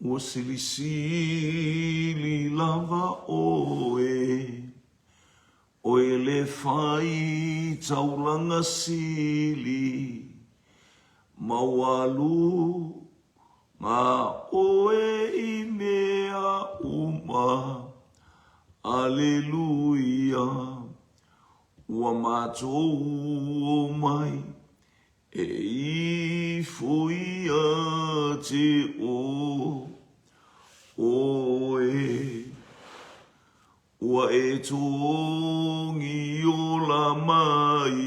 ua silisili lava oe, oe le fai taulanga sili, maualu ngā oe i mea uma, aleluia, ua mātou mai, e i fuia te oe, ua e tongi o la mai,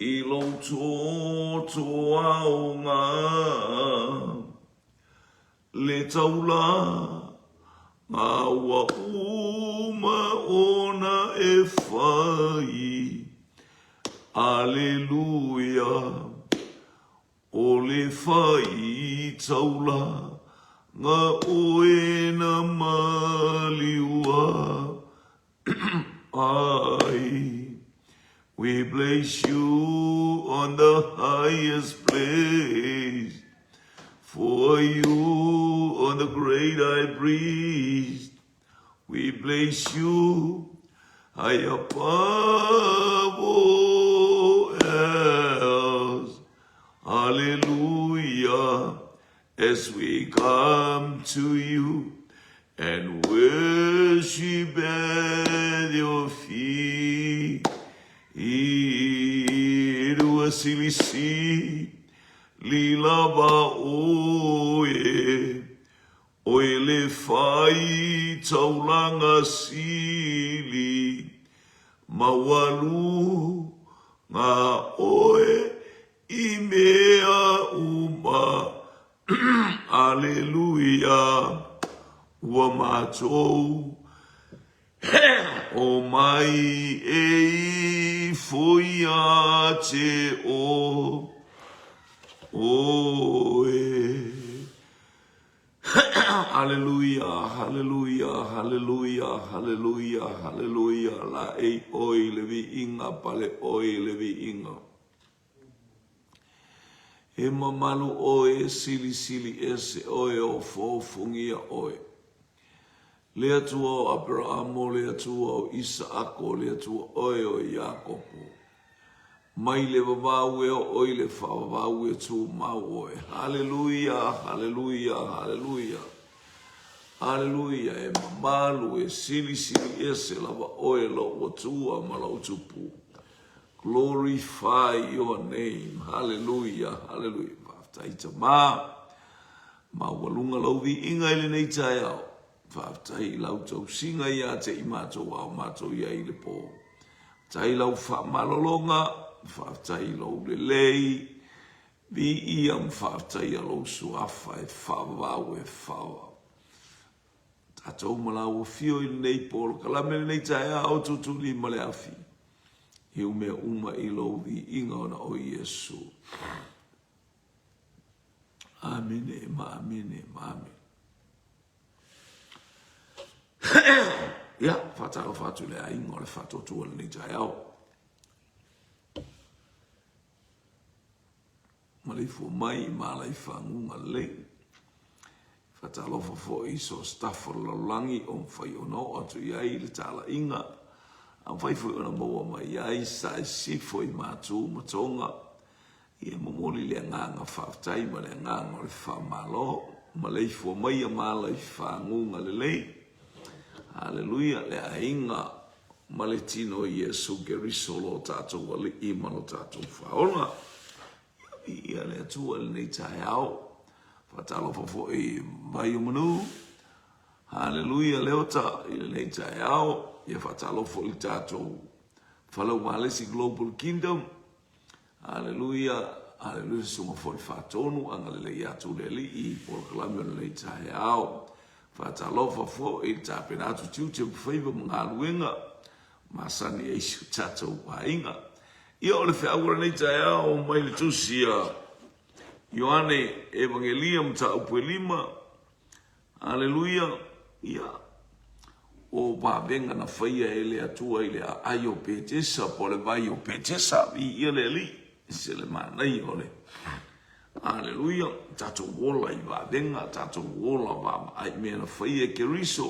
i lautoto au ngā, le taula, ngā ua uma ona e whai, aleluia, o le whai taula, ngā oe na maliua, ai. We bless you on the highest place, for you on the great high priest. We bless you high above all else. Hallelujah, as we come to you and worship at your feet. Irua silisi lilava oe, oe le fai taulanga sili, mawalu ngā oe i mea uma, aleluia, ua mātou, o mai e i fuia te oe. Hallelujah, hallelujah, hallelujah, hallelujah, hallelujah. La e oi le vi inga pale oi le vi inga. E mamalu oe sili sili ese oe o fofungia oe. Le atua o Abrahamo, le atua o Isaako, le atua oe o Iakopo. Mai le vavau e o oi le whavavau e tu mau oe. Hallelujah, hallelujah, hallelujah. Hallelujah, e mamalu e sili sili ese lava oe lo o tua ma lau tupu. Glorify your name. Hallelujah, hallelujah. Whaftaita ma walunga lau vi inga ele nei tai au. Whaftai lau tau singa ia te i mātou au mātou ia i le pō. Tai lau whamalolonga, whaftai lau le lei, vi iam whaftai lau suafa e whawau e whawa. Tātou malau o fio i nei pōlo, kalamele nei tai au tutuli male awhi. Hiu mea uma i lau vi inga ona o Iesu. Amine, ma amine, ma amine. Ya, whataro whatu le aingo le whatotua le ni tai au. Malifu mai malai whangunga le. Whatalo fo iso staffo langi o mwhai ono atu iai le tala inga. Ang whai fui ona maua mai iai sa e sifo i mātu matonga. Ia momoli le nganga whaftai ma le nganga le whamalo. Malifu mai a malai whangunga le lei. Hallelujah, le ainga maletino Iesu gerisolo tātou wale I malo tātou whaonga. Ia le atua le nei tai au. Whatalo fo I mai manu. Hallelujah, leota I le nei tai au. Ia whatalo fo I tātou whalau malesi Global Kingdom. Hallelujah, hallelujah, sunga fo I whatonu. Anga le lei atu le li I porkalame le nei tai au. Whatalofa fo I tāpenatu tiu te mwhaiva mga luenga. Masani e isu tātou wainga. Ia o le whiaura nei tai au mai le tusia. Ioane Evangelium ta upu lima. Hallelujah. Ia. O wabenga na whaia e le atua I le aio petesa po le vai o petesa. I ia le li. Se le manai o le. Aleluia, tātou wola I vādenga, tātou wola vā ai mea na whaia ke riso.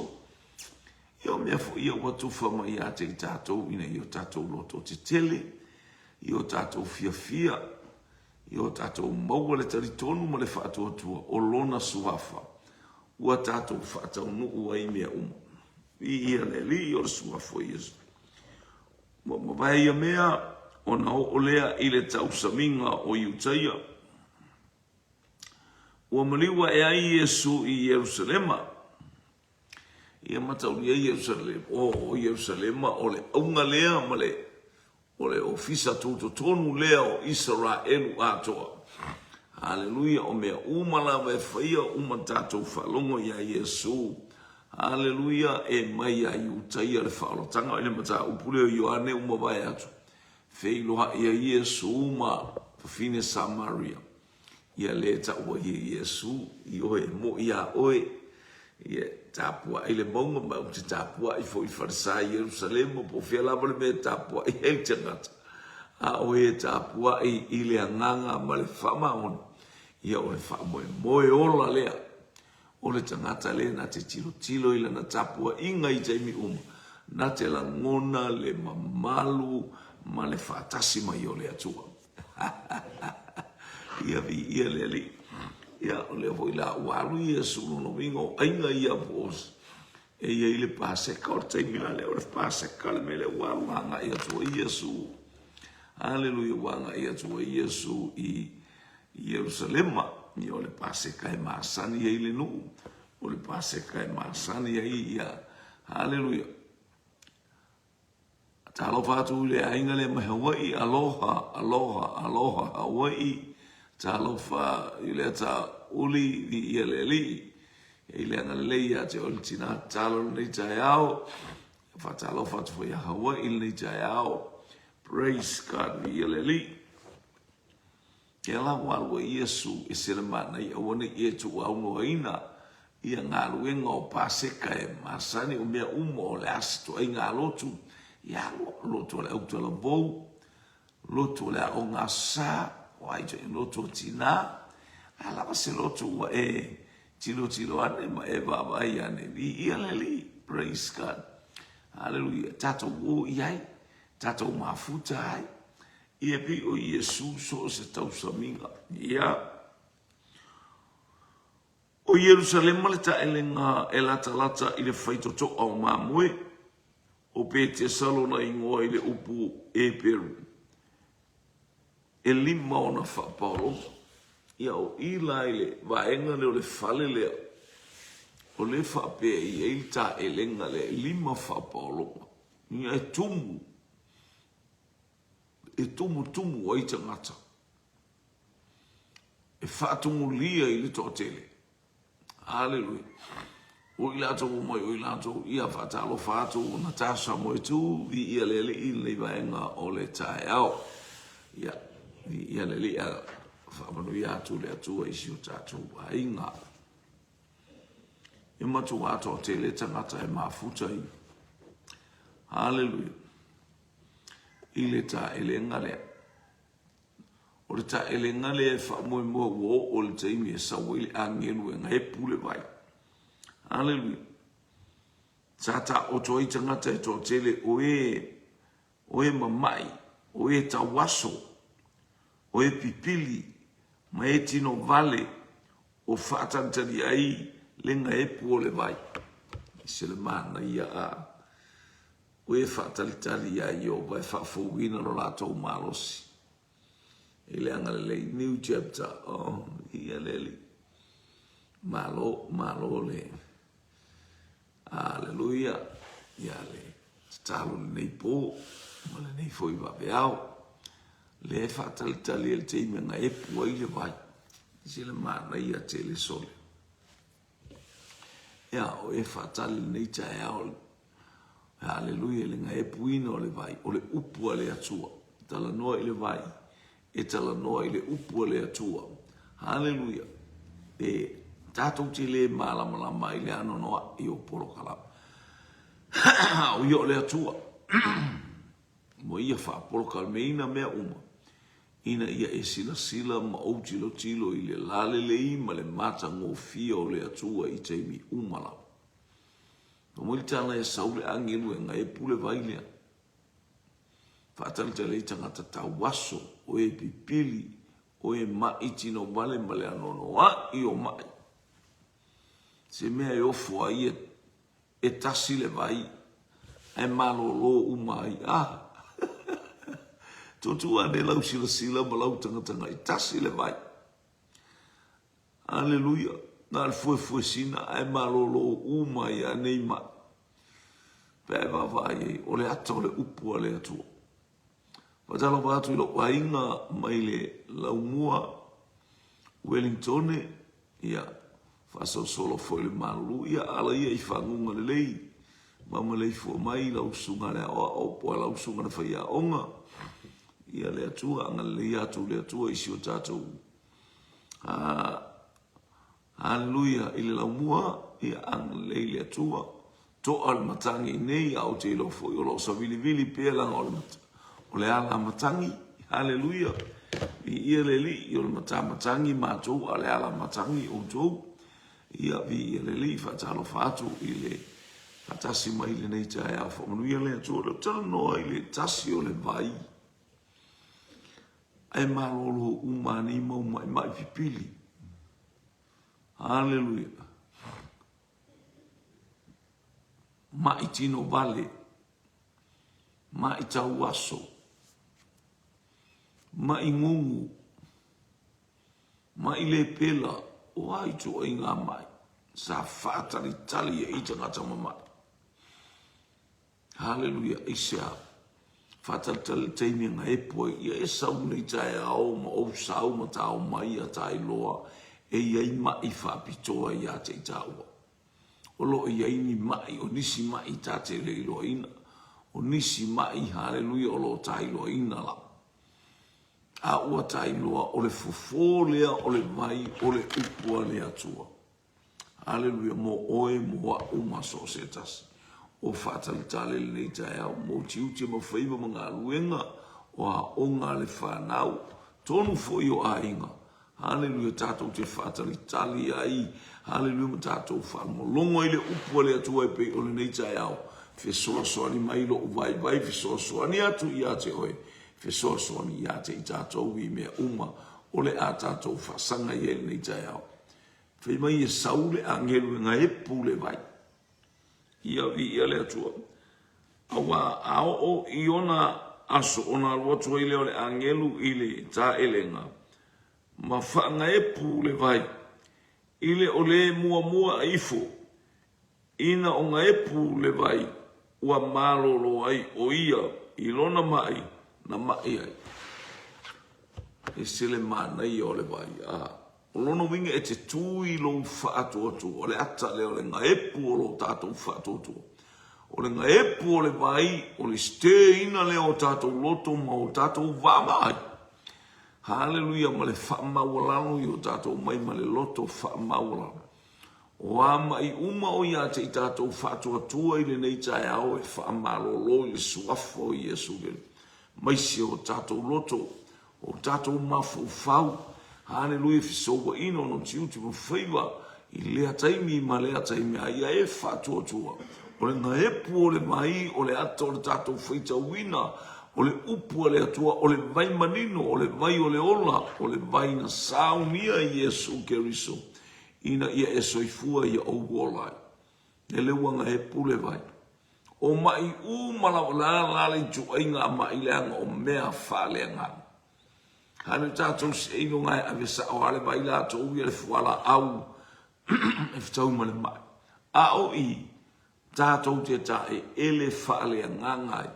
Io mea whaia watu whamai a te tātou ina io tātou loto te tele, io tātou fia, io tātou maua le taritonu ma le whaatuatua o lona suafa, ua tātou whaatau nuu ai mea I ia le li o le suafa Iesu. Ma vai ia mea, o na o lea I le tau saminga o Iutaia. Ua maliwa e ai Iesu I Yerusalema. Ia matauri ai Yerusalema. O Yerusalema o le aunga lea ma le o le ofisa tonu lea o Israelu atoa. Haleluia, o mea umala me whaia umatatou whalongo ia Iesu. Haleluia, e mai a Iutaia le whaolotanga, ele mata upule o Ioane umawai atu. Feiloha ia Iesu uma fine Samaria. Ia le ta ua ia Iesu, I oe mo ia oe. Ia tapua I le maunga ma uti tapua I fo I Farisai Jerusalem, po fia lava le mea tapua I hei tangata. A oe tapua I le anganga ma le whamaona. Ia o le whamoe moe ola lea. O le tangata le na te tilo ila na tapua inga I taimi na te langona le mamalu ma le whaatasi mai o le atua. Ia vi ia le li. Ia o le voi la walu ia sulu no wingo ainga ia vos. E ia I le paseka o le taimi la le o le paseka le me le walu hanga ia tua Iesu. Haleluia wanga ia tua Iesu I Yerusalema. Ia o le paseka e maasani ia I le nuu. O le paseka e maasani ia. Haleluia. Talo fatu le ainga le mai Hawaii. Aloha, aloha, aloha Hawaii. Talo fa ile ta uli I ia le li. Ile ana le ia te oltina talo nei tai au. Fa talo fatu fa ia Hawaii nei tai au. Praise God ia le li. Ke la walu Iesu I sere mana I awane I tu au no ina ia ngā luenga o paseka e masani o mea umo o le asito ai ngā lotu ia lotu le autu ala bou lotu le o ngā sā o aito I lotu tina ala se lotu wa e tilo ane ma e vavai ane ia le li praise God hallelujah tato o iai tato mafuta ai ia pi o Iesu so se tau saminga. Ia. O Yerusalem le ta elenga e lata I le whaitoto au mamue. O pe te salona ingoa I le upu e peru. E lima ona whaparo. Ia o ila le vaenga le o le whale lea. O le whape I e ta elenga le lima whaparo. Ia e tumu. E tumu ai tangata. E whaatungu lia I le tōtele. Hallelujah. O I lato mai, o I lato ia whaatalo whātu o Natasha mo e tū, vi ia lele I le vaenga o le tae au. Ia, vi ia lele ia whaamanu ia atu le atua isi o tātou a inga. E matu ato te le tangata e mafuta I. Hallelujah. I le ta elenga lea. O le ta elenga lea e whaamoe mua uo o le taimi e sawili a ngelu e ngai pule vai. Hallelujah. Tata o toi tangata e tō tele o e mamai, o e tawaso, o e pipili, ma e tino vale, o whaatantari ai le ngai pule vai. I se le mana ia a o e whaatalitali a I o vai whaafouina no lātou malosi. E le anga le new chapter, oh, ia leli. Malo le. Hallelujah. Ia le. Talo le nei pō, ma le nei foi vape au. Le e whaatalitali e le teime nga e pua I le vai. Se le mana ia te le sole. Ia o e whaatali nei tae au. Hallelujah, le ngai puina o le vai, o le upu le atua. Tala noa I le vai, e tala noa I le upu le atua. Hallelujah. E tātou te le malamalama I le ano noa I o polo kalama. O I o le atua. Mo ia wha polo kalmeina mea uma. ina ia e sila ma o tilo i le lale lei ma le mata ngofia o le atua i teimi umala. Mo i tana e saule angelu e ngai pule vailea. Whaatali te lei tangata tawaso o e pipili o e mai tino vale ma le anono a i o mai. Se mea e ofo ai e tasi le vai e malolo umai a. Totua ne lau sila ma lau tanga i tasi le vai. Aleluia. Nā le fue sina e malolo umai a nei mai. Pēwa vai o le ata o le upu a le atua. Patalo wātu i lo wainga mai le laumua Wellington ia whaso solo foi le malulu ia ala ia I whangunga le lei. Mama lei fua mai lau sunga le o poa lau sunga le whaia onga. Ia le atua anga le atu le atua isi o tātou. Hallelujah i le laumua ia anga le atua. To al matangi nei au te lo foi o lo sa vili pia langa o le matangi. O le ala matangi, hallelujah. I ia le li, i o le matangi mātou, a le ala matangi o tou. Ia vi ia le li, whatalo whātou i le whatasi mai le nei tae a whamanuia le atua. Le tala noa i le tasi o le vai. Ai malolo umani mau mai pipili. Hallelujah. Mai tino vale, mai tau aso, mai ngungu, mai le pela, o ai tu o inga mai, sa whātari tali e ita ngata mamai. Hallelujah, isea, whātari tali teimi nga e poe, ia e sau nei tae au ma o sau ma tau mai a tae loa, e iei mai whapitoa ia te taua. O lo ia ini mai, o nisi mai tate le ilo ina. O nisi mai, hallelujah, o lo tai lo ina la. A ua tai loa, o le fofolea, o le mai, o le upua le atua. Hallelujah, mo oe moa uma so setas. O whatalitale le nei tae au, mo tiuti ma whaiva mga luenga, o a onga le whanau, tonu foi o a inga. Hallelujah, tātou te whātari tali ai. Hallelujah, tātou whamolongo i le upua le atua e pe o le nei tae au. Whesoa soani mai lo vai, whesoa soani atu I a te oe. Whesoa soani I a te I tātou I mea uma o le a tātou whasanga I e le nei tae au. Whai mai e saule angelu ngā e pule vai. Ia vi ia le atua. Awa ao o I ona aso ona alwatu I le o le angelu I le tā elenga. Ma whaanga e pū le vai, ile o le mua ifo, ina o ngā e pū le vai, ua mālolo ai o ia, I lona mai, na mai ai. E sele mānai o le vai, o lona winga e te tūi lo whaatu atu, o le ata le o le ngā e pū o lo tātou whaatu atu. O le ngā e pū o le vai, o le ste ina le o tātou loto ma o tātou wāmai. Hallelujah, ma le whaamawalano I o tātou mai ma le loto whaamawalano. O ama I uma o ia te I tātou whātua tua I le nei tae au e whaamalolo I le suafo I Iesu gele. Maisi o tātou loto, o tātou mawhau. Hallelujah, fisowa ino no tiuti mo whaiva I lea taimi ma lea taimi a ia e whātua tua. O le ngā epu o le mai, o le ata o le tātou whaita wina, o le upu o le atua, o le vai manino, o le vai o le ola, o le vai na saunia I Iesu Keriso, ina ia e soifua ia o wolai. E le wanga e pule vai. O mai umala o la le tu ainga mai leanga o mea whaleanga. Hane tātou se ino ngai ave sa o ale vai la tō ui le fuala au e whtau ma le mai. A o I tātou te tae ele whaleanga ngai.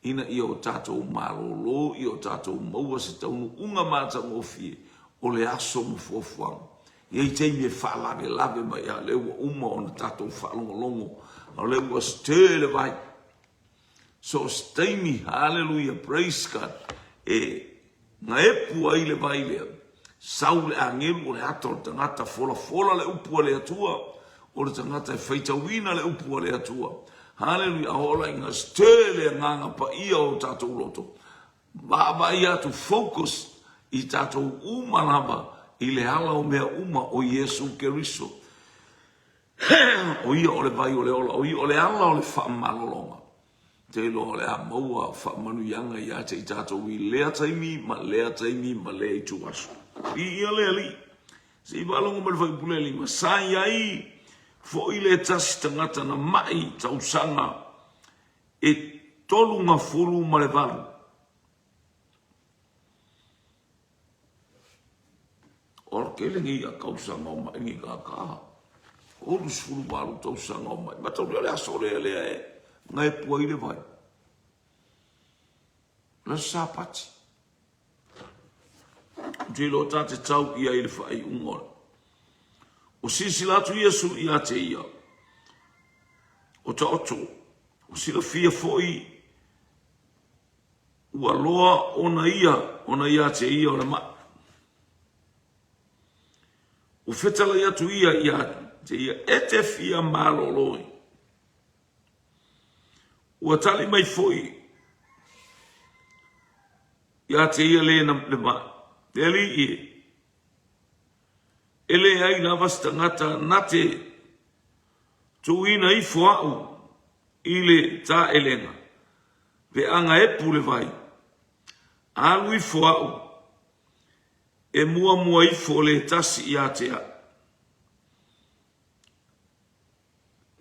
Ina I o tātou malolo, I o tātou maua se taunu unga māta ngofie, o le aso mo fuafuanga. Ia I teimi e whaalave mai a leua uma o na tātou whaalongolongo, a leua stele vai. So steimi, hallelujah, praise God, nga epu ai le vai lea, saule a ngelu o le ato o tangata fola le upu le atua, o le tangata e whaitawina le upu le atua. Hallelujah, hola inga stele nganga pa ia o tātou loto. Baba ia to focus I tātou uma lava i le hala o mea uma o Iesu Keriso. O ia o le vai o le ola, o ia o le ala o le whaamalolonga. Te lo o le a maua whaamanuianga i ate i tātou i lea taimi, ma lea taimi, ma lea i tuasu. I ia lea li. Se i walonga ma le whaipuleli, ma sai ai, fo i le tasi tangata na mai tausanga e tolunga fulu ma le valu. Or kelengi a kausanga o mai ni kakaha. Olus fulu walu tausanga o mai. Ma tau le asore lea e. Ngai pua i le vai. La sapati. Te lo tate tau ia i le whai ungora. O sisilatu Iesu i ate ia. O ta oto. O sila fia foi. Ua loa ona ia te ia o le maa. O fetala ia tu ia te ia ete fia maloloi. Ua tali mai foi. Ia te ia le na le maa. Te li i. Ele ai lava stangata nate. Tu ina i fuau. Ile ta elenga. Ve anga e pule vai. Alu i fuau. E mua i fo le tasi i atea.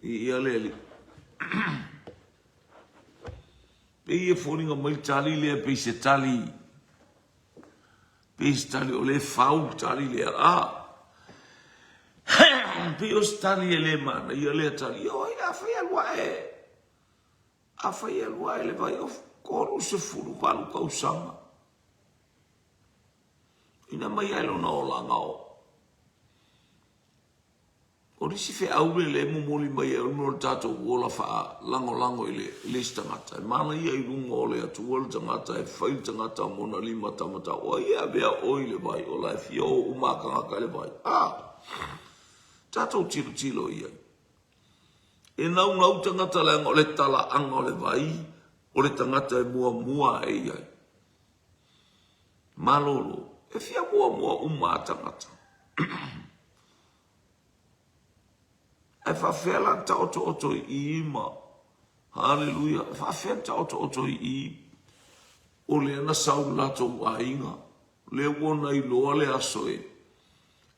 I aleli. Pe i e fōringa mai tali lea pe se tali. Pe se tali o le fau tali lea. Pe o se tali e le mana. I alea tali. O i a whai alua e. A whai alua e le vai of. Koro se furu walu kausanga. Ina mai ailo na o langa o. O risi fe aure le mumoli mai e unor tato uola wha lango i le stangata. E mana ia i runga o le atu uola tangata e whai tangata mona lima tamata. O ia bea oi le vai o lai fio umakangaka le vai. Tato tilo ia. E nau tangata le anga o le tala anga o le vai. O le tangata e mua e iai. Malolo. E fia mua tangata. E whawhela ta oto i ima. Hallelujah. E whawhela ta oto i. O le ana sau lato a inga. Le wona i loa le asoe.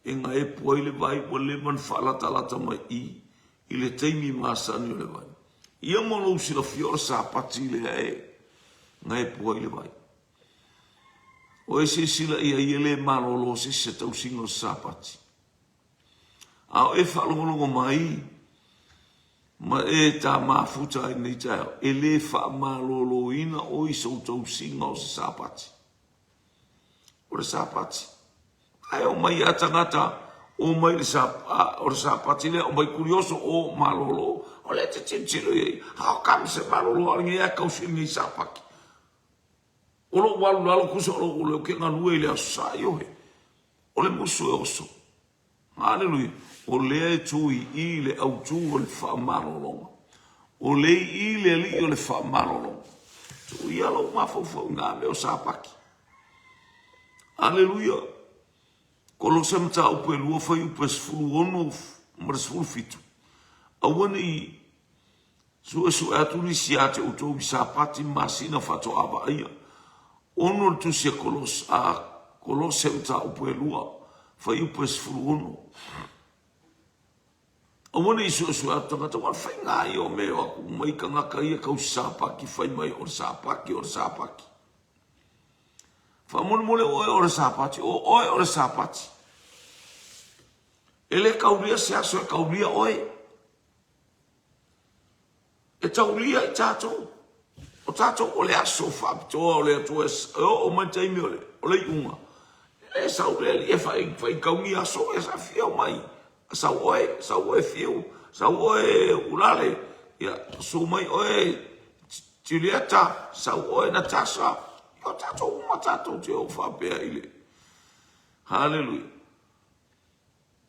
E nga e pua i le vai po le man whalata mai i. I le teimi maasani o le vai. Ia mono usila fiora sa pati le e. Nga e pua i le vai. O e se sila ia i ele malolo se tau singo sapati. Ao e whalongolongo mai, ma e tā mafuta i nei tau, e le wha malolo ina o i sau tau singo se sapati. O le sapati. Ai o mai atangata, o mai le sapati le, o mai kurioso o malolo, o le te tintilo i, hao kam se malolo, alingi ea kausi nei sapaki. Olo walu lalo kusa olo leo ke nganue le asa yohe. Ole musu e oso. Hallelujah. O le tui i le au tu o le whaamarolonga. O le i le li o le whaamarolonga. Tu i alo mafau ngā leo sāpaki. Hallelujah. Kolo se mta upe lua whai upe sfuru ono mara sfuru fitu. Awane i su e aturi si ate utou i sāpati masina whato aba aia. Ono tu se kolos uta upe lua fai upe sfuru ono. Awane isu atangata wan fai ngai o meo aku mai ka ngaka ia kau sapaki fai mai or sapaki. Fa mole or sapati or sapati. Ele kauria se aso e kauria oi. E tauria i tatou. O tatou o le aso whaapitoa o le atua o mantaimi o le iunga. E sau le e whai kaungi aso e sa whio mai. Sau oe whio, sau oe urale. Ia, so mai oe Julieta, sau oe Natasha. O tatou uma tatou te o whapea ile. Hallelujah.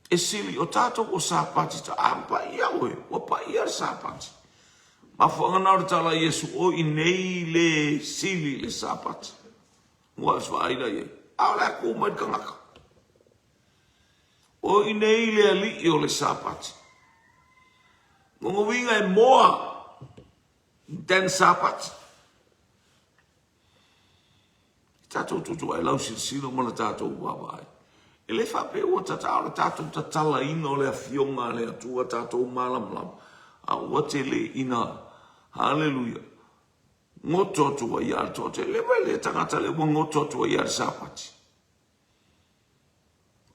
E sili o tatou o sāpati ta ampa ia oe, o pa ia sāpati. Ma whangana o tala Yesu o i nei le sili le sapati. Mua swa aira ye. Aole aku mai kangaka. O inei le ali o le sapati. Ngongo winga e moa ten sapati. Tatou tutu ai lau silsilo mo le tatou wawai. E le whape ua tatao le tatou tatala ina o le awhionga le atua tatou malam. A ua te le ina. Hallelujah. Ngoto atua ia le tote. Le wele tangata le ua ngoto atua ia le sapati.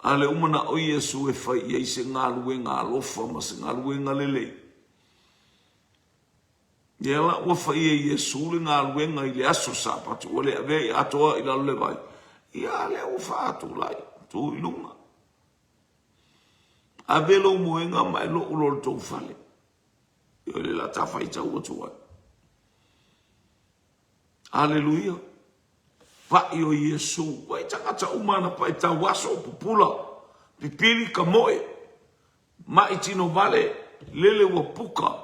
A le umana o Yesu e whai ia i se ngālue ngā lofa ma se ngālue ngā lelei. Ia la ua whai e Yesu le ngālue ngā i le aso sapati. Ua le ave i atoa i lalo le vai. Ia le ua wha atu lai. Tu i lunga. A velo muenga mai lo ulo le tau whale. Ia le la ta whai tau atua. Hallelujah. Vai o Yesu. Wai tangata umana pa i tau waso pupula. Pipiri ka moe. Mai tino vale. Lele wa puka.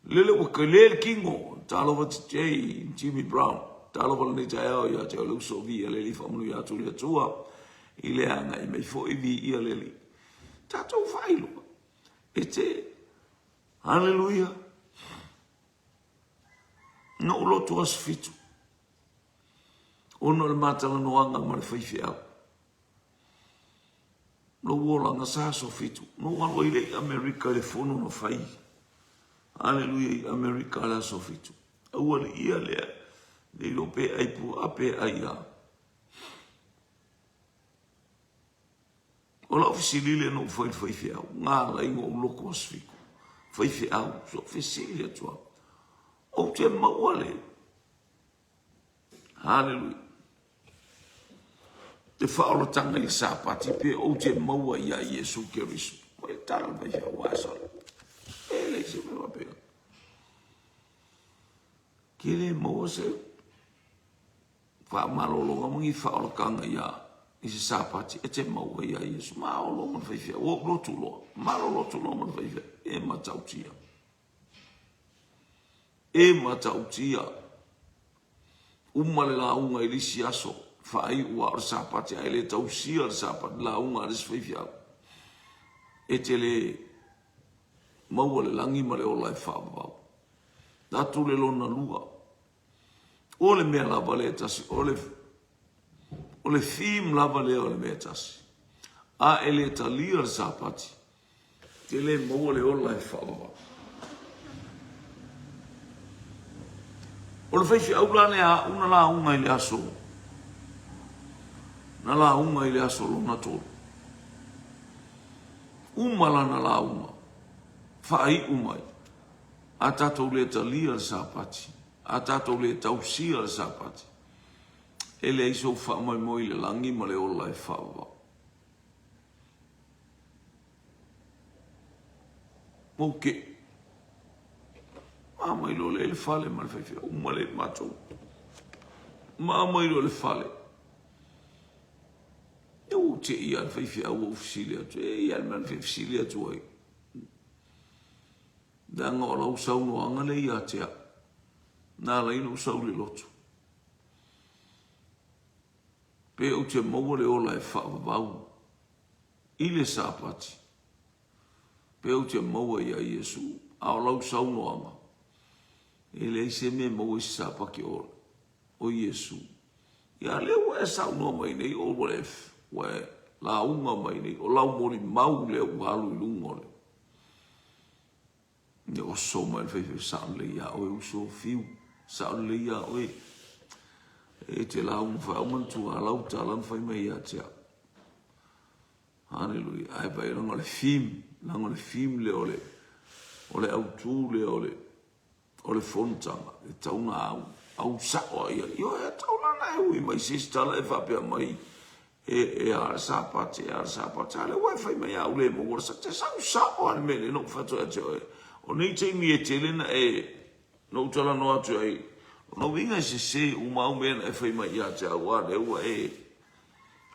Lele wa kalele kingo. Talo wa tjei Jimmy Brown. Talo wa ni taeo ya te olu so vi le li famulu ya tu le tua. Ile anga i mei fo i vi ia le li. Tatou whailu. E te. Hallelujah. No lotu as fitu. Ono le matala noanga ma le whaifi au. No wolanga sa so fitu. No walo ile Amerika le fono no whai. Hallelujah, Amerika la so fitu. Aua le ia lea. Le ilo pe aipu ape aia. O la ofisili le no whaifi au. Ngā la ingo uloko as fiku. Whaifi au. So ofisili atua. O te maua le. Hallelujah. Te whaola tanga i sapati pe o te maua ia Yesu Kerisu. O e tala mai hea wasala. E le se me wapea. Ke le maua se wha malolonga mungi whaola kanga ia i se sapati e te maua ia Yesu. Maolo man whaifea. O rotu loa. Malolotu loa man whaifea. E matautia. E matautia. Umale la unga i lisi aso. Whai ua o sapati ai le tausia o sapati la unga res whaifia. E te le maua le langi ma le ola e whaapapau. Tatu le lona lua. O le mea lava le tasi. O le theme lava le o le mea tasi. A e le talia o sapati. Te le maua le ola e whaapapau. O le whaifia aulane a una la unga i le aso. Na la unga i le aso lona tolu. Umala na la unga. Whai umai. A tatou le talia le sapati. A tatou le tausia le sapati. E le iso whaamai moi le langi ma le ola e whaava. Moke. Mamai lo le fale ma le whaifia. Umale matou. Mamai lo le fale. Eu te ia whaifia au ofisili atu. E ia man whaifisili atu ai. Danga o lau sau no anga le ia tea. Nā lai no sau le lotu. Pe au te maua le ola e whaavavau. I le sapati. Pe au te maua ia Yesu. A o lau sau no anga. E le se me maua i sapaki o Yesu. Ia le ua e sau no mai nei o walef. Wa la unga mai nei o lau mori mau le u halu i lungo le. Ne o so mai whaiwhi saan le ia o e uso fiu. Saan le ia o e. E te la unga whai aumantu a lau talan whai mai ia tea. Hallelujah. Ai pai langa le fim. Langa le fim le ole. Ole au tū le ole. Ole fontanga. E tauna au. Au sao ia. Io e tauna na e ui mai sistala e whapea mai. E a sapati, ale wai fai mai au le mo sa te sau al mele no fatu e te o nei te mi e tele na e no tala no atu ai no vinga se o mau men e fai mai ia te awa le ua e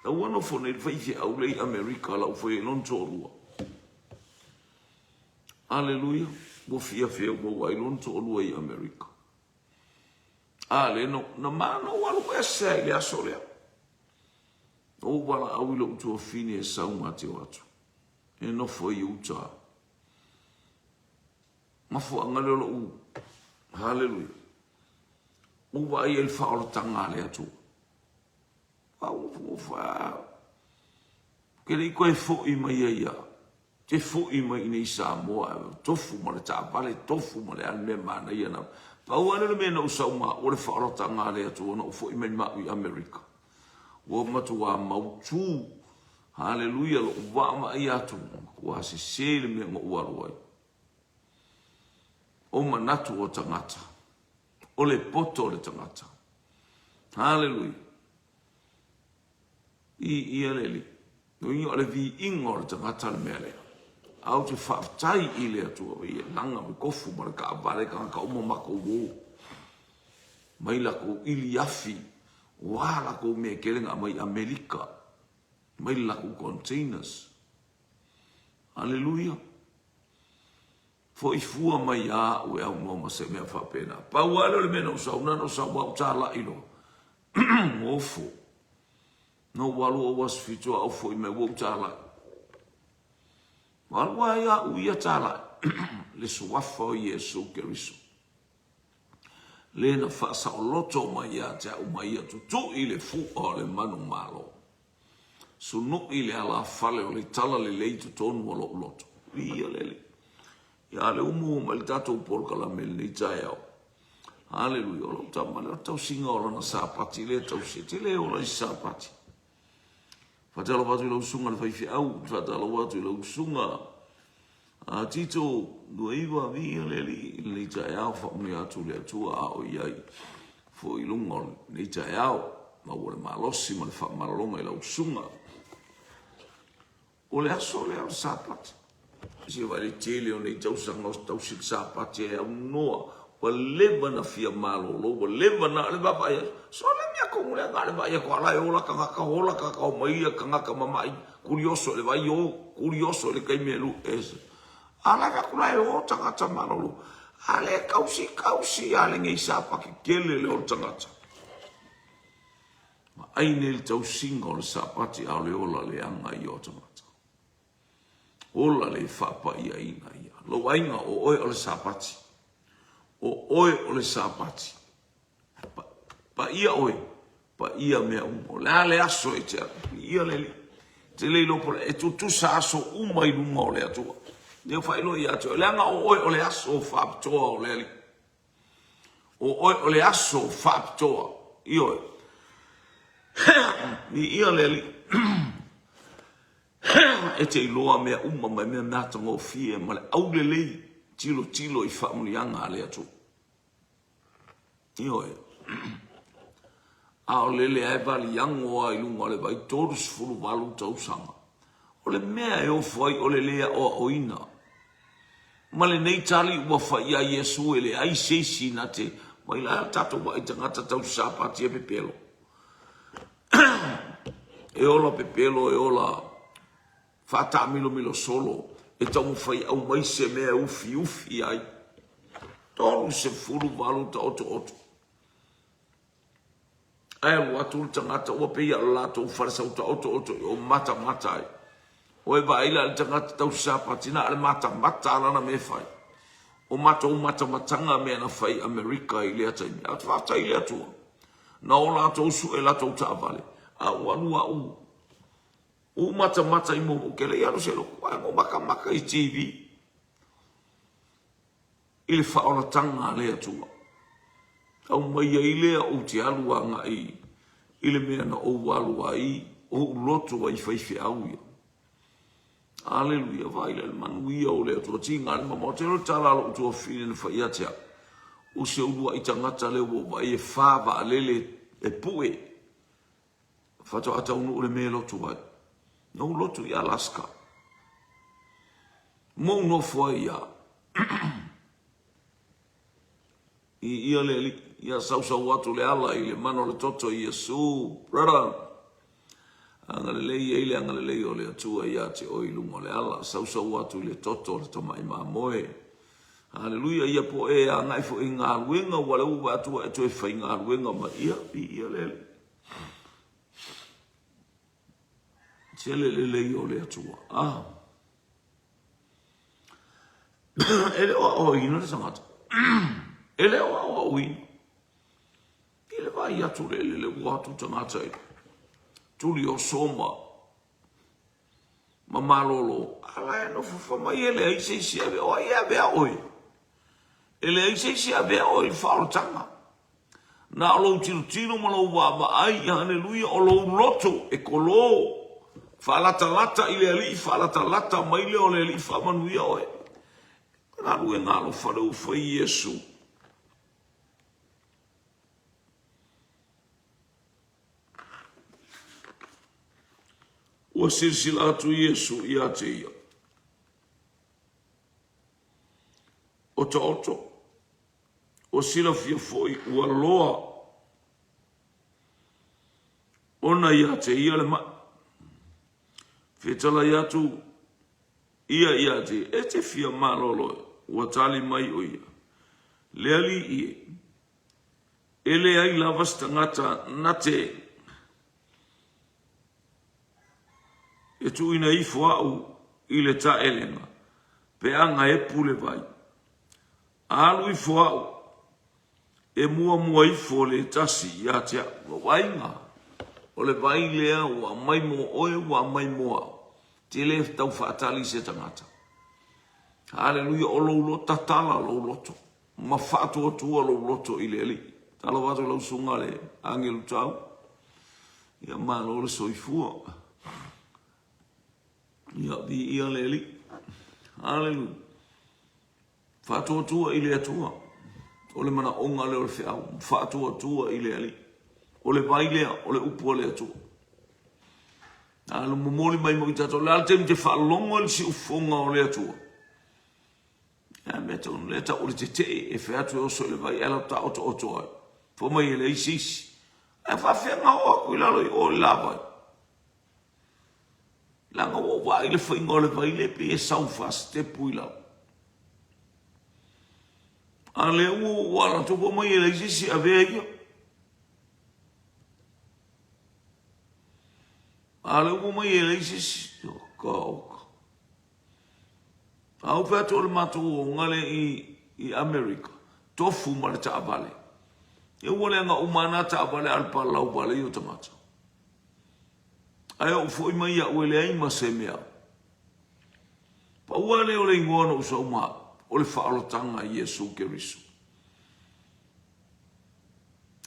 ua no fone fai fi au le Amerika la foi non torua. Hallelujah. Bo fia bo wai non torua i Amerika. Ale no mano walu e se le asolea. O wala au lo utua fini e saunga te watu. E no foi uta. Mafu angale lo u. Hallelujah. Uwa i el whaoro tanga le atu. Ufa. Kere i koe fo i mai ia. Te fo i mai nei Samoa. Tofu ma le tāpale, tofu ma le alme mana ia na. Pau ane le mena usauma o le whaoro tanga le atu. Ona fo i mai mau i Amerika. Wa matua mautu. Hallelujah. Lo uwa ma i atu. Kua se sele mea ma uaruai. O manatu o tangata. O le poto o le tangata. Hallelujah. I aleli. No ingo le vi ingo o le tangata le mea lea. Au te whaftai i lea tua i langa me kofu mara ka avare ka uma mako wo. Mai lako ili afi. Wā lako mea kelenga mai Amerika. Mai lako containers. Hallelujah. Fo i fua mai a ue au moma se mea whapena. Pau alo le mena usau nano sa wau tāla ilo. Ngofo. No walu o was fitua au fo i me wau tāla. Walu a ia uia tāla. Le suwafa o Yesu Keriso. Le na whaasa o loto mai a te au mai a tutu i le fu o le manu malo. Sunu i le ala fale o le tala le leitu tonu o lo loto. Ia lele. Ya le umu ma le tatou porkala me le tai au. Hallelujah. Lo tama le tau singa o na sapati le tau sete le o la sapati. Fatalo watu i lau sunga le whaifi au. Fatalo watu i lau sunga. Tito nuiwa vi le tai au. Whamuni atu le atua a o iai. Fo i lunga le tai au. Ma ule malosi ma le whamaralonga i lau sunga. O le aso le au sapati. Si vai tele o nei tausanga o tausit sapati e au noa. Wa leva na fia malo lo. Wa leva na le baba ia. So le mea kongu le ngare vai ko ala e ola kangaka hola kaka o maia kangaka mamai. Kurioso le vai o. Kurioso le kai melu ese. Ala ka kula e o tangata malo lo. Ale kausi ale ngei sapaki kele le o tangata. Ma aine le tausinga o le sapati au le ola le anga i o tangata. Ola le whapa ia ina ia. Lo ainga o oe o le sapati. O oe o le sapati. Pa ia oe. Pa ia mea umo. Le ale aso e te ia leli. Te leilo pole. E tu sa aso uma i lunga o le atua. Neo whailo i atua. Le anga o oe o le aso o whaptoa o leli. O oe o le aso o whaptoa. I oe. Ni ia leli. E te iloa mea uma mai mea nata ngō fie ma le au le lei tilo i whamuni anga a le atu. I oe. A o lele ai vali yangoa i lunga le vai torus furu walu tausanga. O le mea e o fwai o le lea o ina. Ma le nei tali ua whai a Yesu e le ai seisi na te mai la tato wa i tangata tau sapati e pepelo. E ola pepelo e ola fata milo solo e tau fai au mai se mea ufi ai tolu se furu walu ta oto ai watu tangata o pe ya lato farsa ta oto o mata ai o e vai la tangata tau sapati na al mata ala na me fai o mata matanga me na fai America i le atai at fata i le atu na o lato su e lato ta vale a wanu o mata i mo ke le alo se lo o maka i TV il fa ona tanga le atu au mai ia ile o te alu anga i ile mena na o walu ai o loto ai fai au ia haleluya vai le manuia o le atu tinga ma mo te ro tala lo tu fine fa ia tia o se o ai tangata le o vai e fa va lele e pue fa to ata unu le me loto vai no loto i Alaska. Mo no foi ia. Ia le ia sau watu le ala i le mano le toto i Yesu. Brother. Anga le lei ile anga le lei o le atua ia te o ilungo le ala. Sau watu le toto le toma i mamoe. Hallelujah ia po e anga i fo i ngā luenga wale uwa atua e toe whai ngā luenga ma ia le. Se le o le atua. Ele o ino le tangata. Ele o ino. Ele vai atu le watu tangata ele. Tuli o soma. Mamalolo. Ala e no fufama ele ai se ave o ia bea oi. Ele ai se ave oi faro tanga. Na lo tino malo wa ai haleluya o lo loto e kolo. Falata ile ali falata mai le o le ali fa manuia oi. Na lu ngalo falo foi Yesu. O silsila tu Yesu ia te ia. O toto. O sila fia foi ua loa. Ona ia te ia le ma. Fetala ia tu. Ia te. E te fia malolo. Ua tali mai o ia. Leali ie. Ele ai lavas tangata nate. E tu ina i fuau i le ta elenga. Pe anga e pule vai. Alu i fuau. E mua i fo le tasi ia tea. Wainga. O le vai lea ua mai mo oe ua mai moa. Te le tau whaatali se tangata. Haleluia o lou lota tala lou loto. Ma whaatua tua lou loto i le ali. Tala watu lau sunga le angelu tau. Ia maa lo le soifua. Ia di ia le ali. Haleluia. Whaatua tua i le atua. O le mana onga le o le whiau. Whaatua tua i le ali. O le vai lea, o le upua le atua. Alu momoli mai mo i tato. Le alte mi te whaalongo le si ufonga o le atua. Ia mea tau le tau le te te e whiatu e oso le vai. Ela ta oto oto ai. Fo mai e le isi. E whawhenga o aku i lalo i o le lavai. Langa o wai le whainga o le vai le pe e sau whastepu i lau. A le ua wala tupo mai e le isi a vea ia. A le ua mai e le isi oka. Au whiatu o le matu o ngale i Amerika. Tofu ma le ta avale. E ua le anga umana ta avale alpa lau vale i o tamata. Ai o foi mai a uele ai ma se mea. Pa ua le o le ingoana o sa uma o le whaalotanga i Yesu Keriso.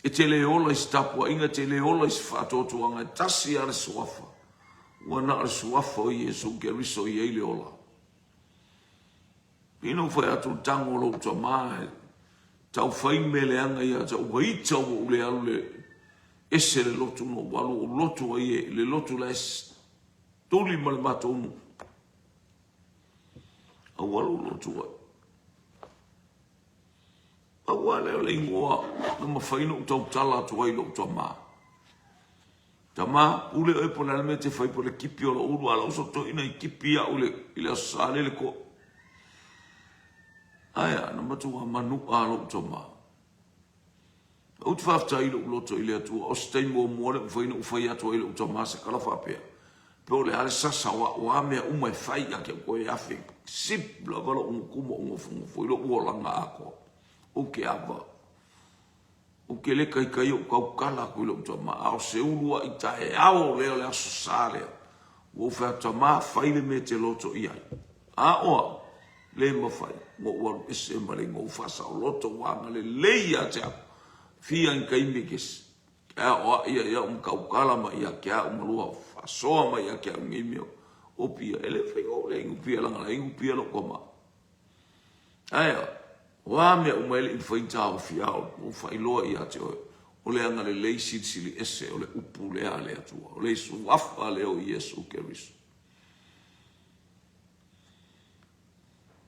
E te le ola i stapua inga te le ola i whaatotuanga tasi a le suafa. Ua na le suafa o Yesu Keriso i eile ola. Pino fai atu tango lo tua mai. Tau fai mele anga ia tau waita o ule alu le ese le lotu no walu o lotu a ie le lotu la es tuli ma le matonu. A walu lotu a. A wale o le ingoa na mawhaino u tau tala atu ai lo tua maa. Ta maa ule o epo lalme te fai po le kipi o la uru ala uso to ina i kipi a ule i le asale le ko. Aia, na matua manu a lo tua maa. O te whafta i lo loto i le atua, o stei mua muare u whaina u whai atua i lo tua maa se kala whapea. Pe o le ale sasa wa amea umai whai a ke koe afe. Sip la wala ungu kuma ungu fungu fo i lo ua langa ako. O ke ava. O ke le kai o kau kala ko i lo tua maa. Ao se urua i tae ao leo le aso sālea. O whafta maa whai le me te loto i ai. A oa. Le mawhai, mo waru ese mare ngō whasa o loto wanga le leia te ako. Fia in kaimikis. Kia oa ia kaukala ia kia umalua whasoa ma ia kia ngimio. O pia, ele whaingo le ingu pia langa la ingu pia lo koma. Aia, wā mea umaele in whaintao fiao, o whailoa ia te oe. O le anga le leisid sili ese, o le upu lea le atua. O le isu wafa leo Yesu Keriso.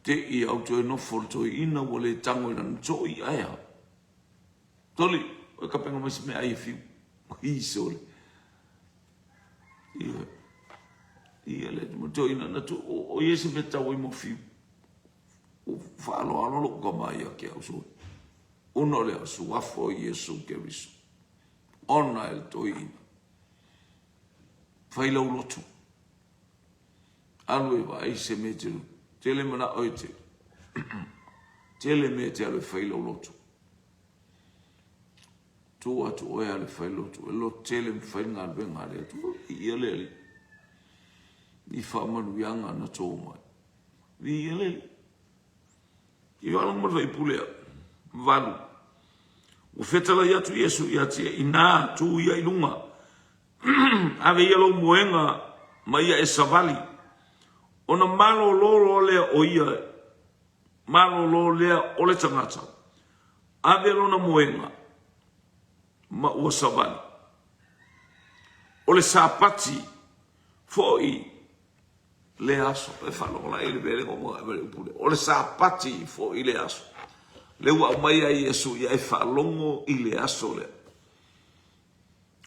Te i au toi no forto i ina wale tango ina nto i aia. Toli, o ka penga mai se me ai fiu. O hi sole. Ia le to ina na tu o yese me tau i mo fiu. O whaalo alo ka mai a ke au sole. Uno le asu wafo Yesu Keriso. Ona el to ina. Whailau lotu. Alwe wa ai se me telu. Tele mana oite. Tele me te alwe whailo lotu. Tu atu oe ale whailo lotu. E lo tele me whainga alwe ngā rea tu. I aleli. I whamanu ianga na tō mai. I aleli. I wala mwara i pulea. Valu. O whetala i atu Yesu i atia. I nā tu i ailunga. Ave i alo moenga ma ia e savali. Ona malo lolo lea o ia. Malo lolo lea o le tangata. Ave lona moenga. Ma ua savali. O le sapati. Foi. Le aso. E whalola e le vere o mua e vere upule. O le sapati foi le aso. Le ua mai a Yesu ia e whalongo i le aso le.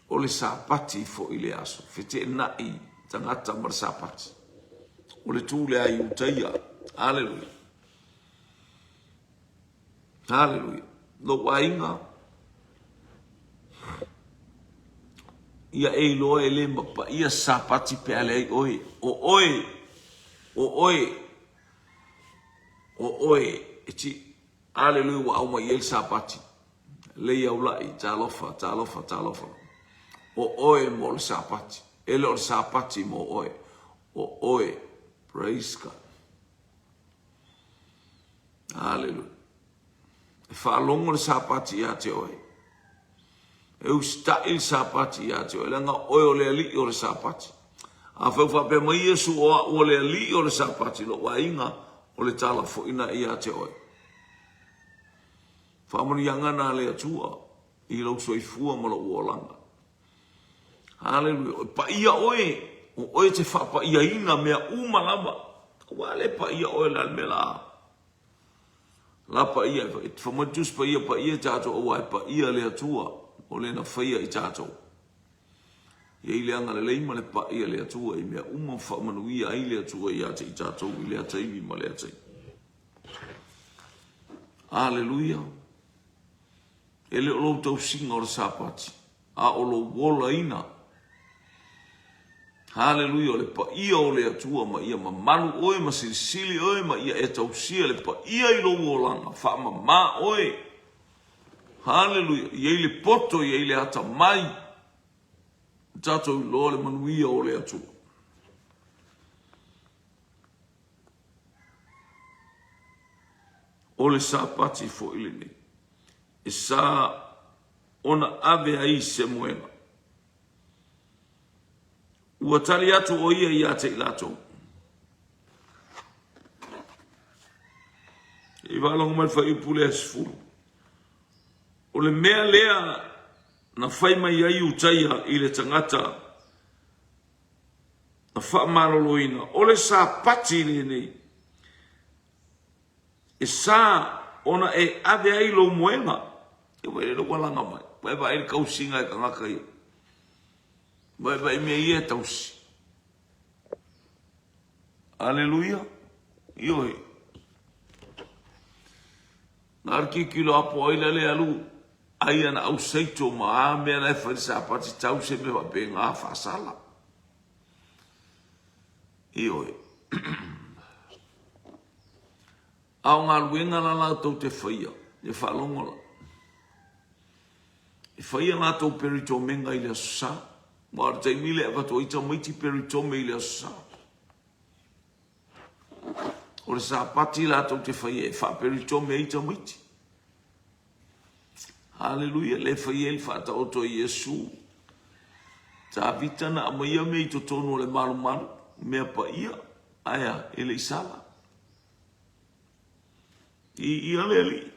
O le sapati foi le aso. Fete na i tangata mar sapati. O le tūle ai utaia. Hallelujah. Hallelujah. No wainga. Ia e loa e le mapa. Ia sapati pe ale ai oe. O oe. O oe. O oe. E ti. Hallelujah. Wa au mai el sapati. Le iau lai. Talofa. Talofa. Talofa. O oe mo le sapati. Ele o le sapati mo oe. O oe. Praise God. Hallelujah. E whaalongo le sapati ia te oe. E usta il sapati ia te oe. Langa oe o le ali o le sapati. A whauwha pe mai Yesu o le ali o le sapati. Lo wa inga o le tala fo ina ia te oe. Whamani yangana le atua. I lau soifua ma lo uolanga. Hallelujah. Pa ia oe. O oe te whapa ia ina mea umalama. Wale pa ia oe la me la. La pa ia. Whamatus pa ia tato o wai pa ia le atua. O le na whaia i tato. Ia i leanga le leima le pa ia le atua. I mea uma whamanu ia i le atua i ate i tato. I le ataimi ma le atai. Hallelujah. E le olo tau singa o le sapati. A olo wola ina. Hallelujah, le pa ia o le atua ma ia ma malu oe ma silisili oe ma ia e tausia le pa ia i lo wolanga wha ma ma oe. Hallelujah, ia i le poto ia i le ata mai. Tato i lo le manuia o le atua. O le sapati fo ili ni. E sa ona ave ai se moena. Ua tali atu o ia i ate i lato. I walonga mai whai upule asfuru. O le mea lea na whai mai ai utaia i le tangata. Na wha maroloina. O le sa pati le nei. E sa ona e ave ai lo moenga. E wele lo walanga mai. Waiwa e kausinga e kangaka ia. Vai me ia tausi. Aleluia. Ioi. Narki kilo apo ila le alu. Ai ana au seito ma me na fa sa pati tausi me va be nga fa sala. Ioi. Au nga luenga la tau te whaia. E whalongola. E whaia nga tau perito menga i le sa. Mara te mile e vato ita maiti peritome i le asa. O le sa pati la tau te whaie e wha peritome ita maiti. Hallelujah, le whaie il wha ta oto i Yesu. Ta vitana a maia me i to tono le malu malu. Mea pa ia, aia, e le isala. I ale ali.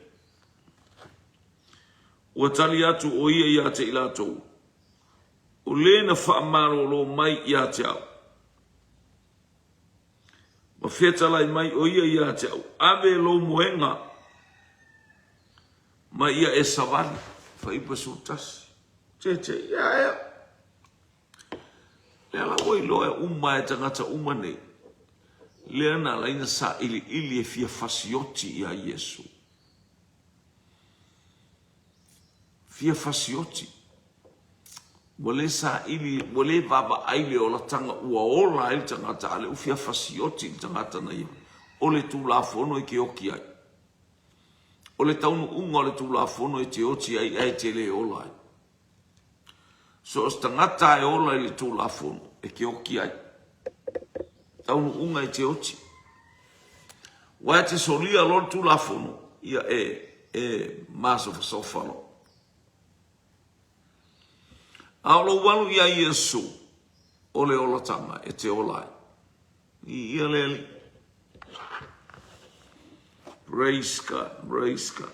Ua tali atu o ia i ate i latou. O le na whaamaro lo mai i a te au. Ma whetalai mai o ia i a te au. Ave lo moenga. Ma ia e savani. Whaipa sutasi. Te, ia. Le ala oi loe uma e tangata uma nei. Le ana laina sa ili e fia fasioti i a Yesu. Fia fasioti. Wale sa ili, wale baba aile o la tanga ua ola ili tangata ale ufia fasioti tangata na iwa. Ole tu la fono e ke oki ai. Ole taunu unga ole tu la fono e te oti ai te le ola ai. So os tangata e ola ili tu la fono e ke oki ai. Taunu unga e te oti. Wai te solia lor tu la fono ia maso fa sofalo. Aolo walu ia Yesu ole ola tanga e te olai. Ia leli. Praise God, praise God.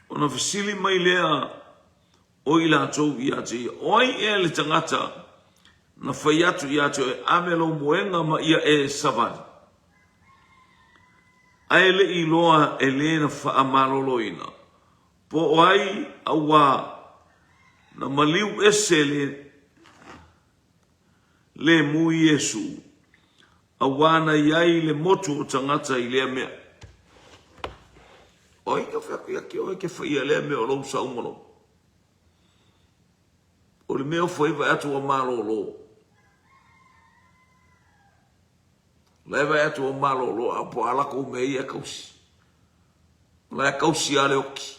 Ona fasili mai lea o ila tau ia te oi e le tangata na whai atu ia te amelo moenga ma ia savani. Aele I loa e le na wha amaloloina. Po ai awa na maliu ese le mu Yesu awana iai le motu o tangata I lea mea. Oi ka whaki ake oi ke whaia lea mea o lau saumalo. O le mea o whaiva atu o malolo. Leva atu o malolo a po alako me ia kausi. La kausi ale oki.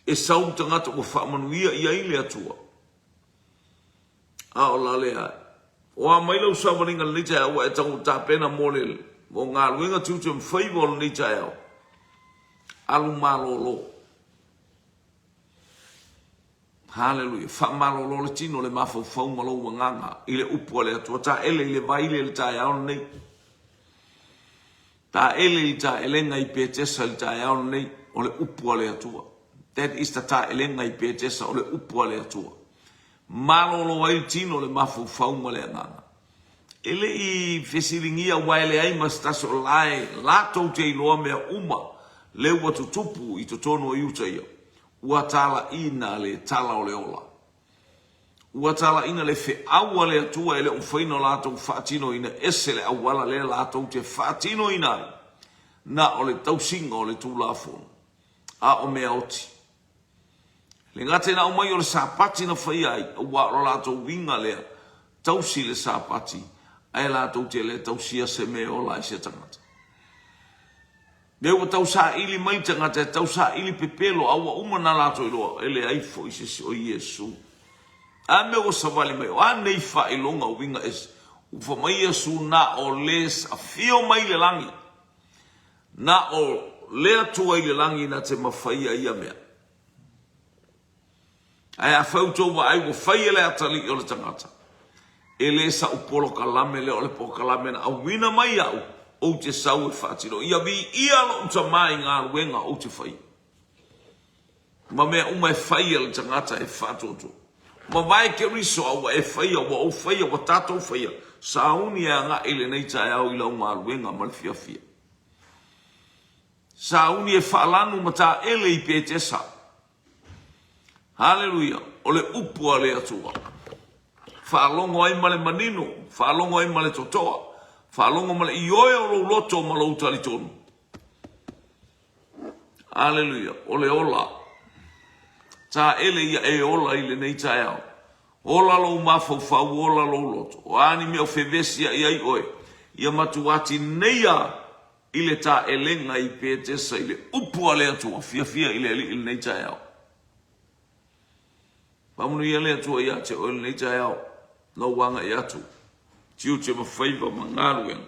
E saum tangata o whaamanuia ia I le atua. A o la lea. O a mailau samaringa le nita ea e tangu tā pena mole mo ngā luenga tutu mwhaiva le nita ea. Alu malolo. Hallelujah. Whaamalolo le tino le mafau fau malou manganga. I le upua le atua. Tā ele I le vaile le tā ea nei. Tā ele I tā elenga I pētesa le tā ea nei. O le upua le atua. That is the tā elenga I pētesa o le upua le atua. Malolo ai tino le mafu faunga le nganga. Ele I fesilingia waile ai mastaso lai lato te iloa mea uma le watu tupu I totono I uta ia. Ua tala ina le tala o le ola. Ua tala ina le fe awa le atua ele ufaino lato fatino ina ese le awala le lato te fatino ina. Na o le tausinga o le tūlafonu. A o mea oti. Le ngate na umai o le sapati na whai ai, ua o lato winga lea, tausi le sapati, ai lato te le tausia se me o lai se tangata. Leo tausa ili mai tangata, tausa ili pepelo, aua umana lato iloa, ele ai fo I se o Yesu. A me o savali mai, a nei wha ilonga o winga es, ufa mai Yesu na o les a fio mai le langi, na o lea tua I le langi na te mawhaia ia mea. Ai a whautou wa ai wa whaia le atali o le tangata. E le sa upolo kalame le o le po kalame na au wina mai au o te sau e whaatiro. Ia vi ia lo uta mai ngā ruenga o te whai. Ma mea uma e whaia le tangata e whaatoto. Ma vai ke riso au e whaia wa o whaia wa tatou whaia. Sa uni e ngā ele nei tae au ila ngā ruenga ma le fia fia. Sa uni e whaalanu ma ta ele I pētesa. Hallelujah. Ole upua le atua. Whaalongo ai male manino. Whaalongo ai male totoa. Whaalongo male ioe o lo loto ma lo utali tonu. Hallelujah. Ole ola. Ta ele ia e ola I le nei tae au. Ola lo mafau fau ola lo loto. O ani mea fevesia I ai oe. Ia matuati neia I le ta elenga I pētesa I le upua le atua. Fia fia I le nei tae au. Pamunu ia lea tua ia te oile nei tae au. No wanga ia tu. Tiu te mawhaiva mangaru en.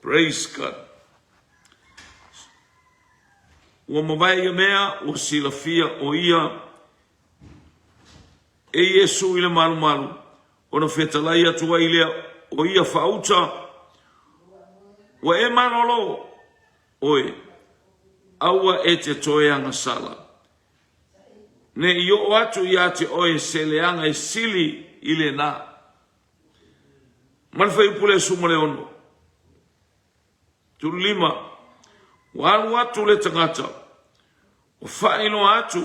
Praise God. Ua mawai ia mea, ua sila fia o ia. E Yesu ile malu malu. Ona whetalai atua ilea o ia whauta. Ua e manolo. Oe. Aua e te toeanga sala. Ne io atu ia te oe se leanga e sili ile na. Manfai upule sumale ono. Tulima. Walu atu le tangata. O whaino atu.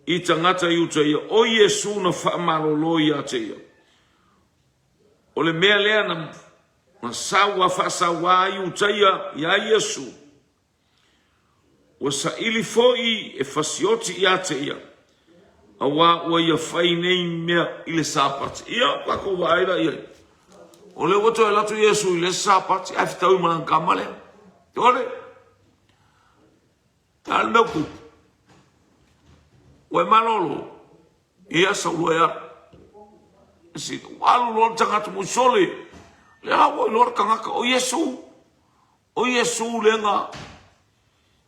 I tangata I uta ia. O Yesu na whaamalolo ia te ia. O le mea lea na sawa whasawa I uta ia. Ia Yesu. ua saʻili foʻi e fasioti iā te ia aua ua ia fai nei mea i le sapati ia kako vaila ia o le ua toe latu Iesu i le sapati ai fitau i malagakama lea te ole ale mea kupu ua e malolo ia saulua e ara si alu lona tagata musole le aua i lona kagaka o Iesu lenga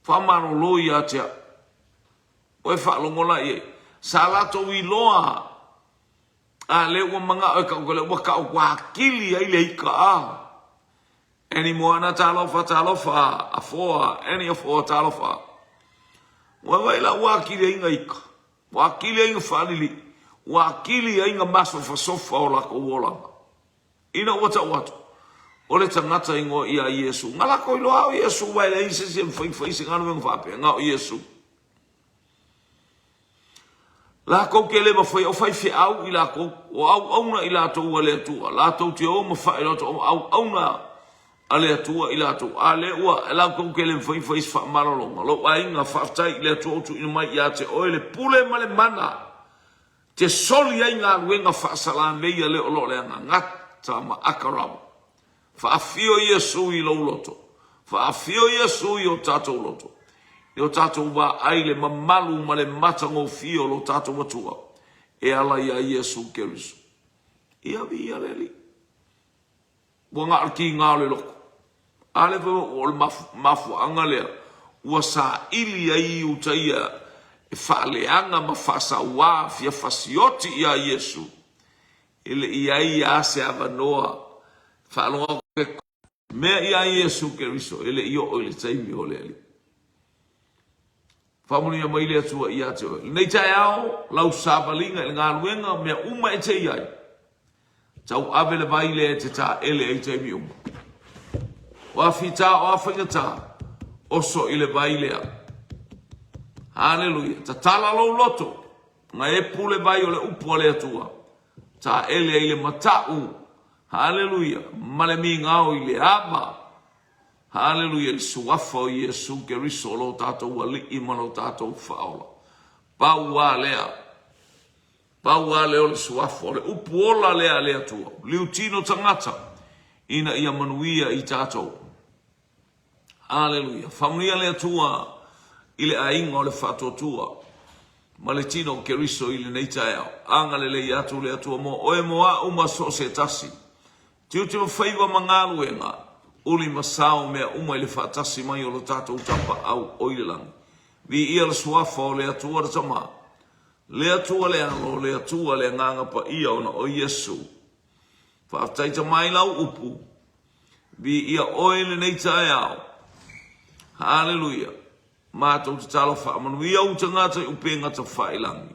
whamarolo ia tea o e whaalongolaʻi ai sa latou iloa a le ua magaʻo e kaʻuka le ua kaʻuakili ai le ika a eni moana talofa afoa eni afoa talofa ua waila ua akili aiga ika ua akili aiga faalili ua akili aiga masofasofa o lakou olaga ina ua taʻu atu o le tagata igoa ia Iesu galako iloa o Iesu wae le isesi e mafaifaisi galuega faapeaga o Iesu lakou ke le mafai o fai feʻau i lakou o auauna i latou a le atua latou te o mafaʻi loto o auauna a le atua i latou a le ua lakou ke le mafaifaisi faamalologa lou aiga faafetai i le atua o tuuina mai iā te oe le pule ma le mana te soli ai galuega faasalameia le o loo le agagata ma akarama faafio Iesu i lou loto faafio Iesu i o tatou loto i o tatou vaai le mamalu ma le matagofio lo tatou atua e ala ia Iesu Keriso ia via le alii ua ga'alakiga o le loko a le o le mafuaaga lea ua saʻili ai utaia e faaleaga ma faasauā fia fasioti iā Iesu e leʻi ai iā se avanoa faaloga mea ia Iesu Keriso e leʻi o'o i le taimi o le alii faamulia mai le atua iā te oe lenei taeao lau savaliga i le galuega mea uma e tei ai tau ave le vai le te taele ai taimi uma o afita o afaigatā oso i le vai lea haleluia tatala lou loto ga e pule vai o le upu a le atua taele ai le mataʻu haleluia ma le migao i le ama haleluia le suafa o Iesu Keriso o lo tatou aliʻi ma lo tatou faaola paua lea o le suafa o le upu ola lea le atua liutino tagata ina ia manuia i tatou haleluia faamulia le atua i le aiga o le faatuatua ma le tino o Keriso i lenei taeao aga lelei atu le atua mo oe moaʻu ma so se tasi tiu te mawhaiwa mangaluenga uli masao mea uma i le whaatasi mai o lo tatou tapa au oilelangi vi ia le suafa o le atua tama le atua le alo le atua le nganga pa ia ona o Iesu whaataita mai lau upu vi ia oile nei tae au haleluia mātou te talo whaamanu ia utangata i upenga ta whailangi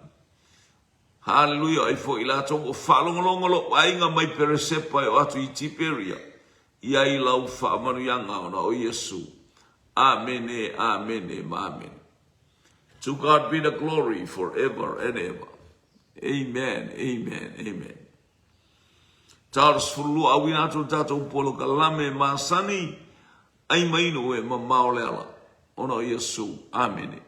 haleluia ai fo i latou o whalongolongolo ainga mai peresepa o atu i tiperia ia i lau whaamanu ianga ona o Iesu amen e amen. To God be the glory forever and ever. Amen. Taras fulu awina tu tatou polo kalame masani ai maino e mamao leala ona o Iesu amen.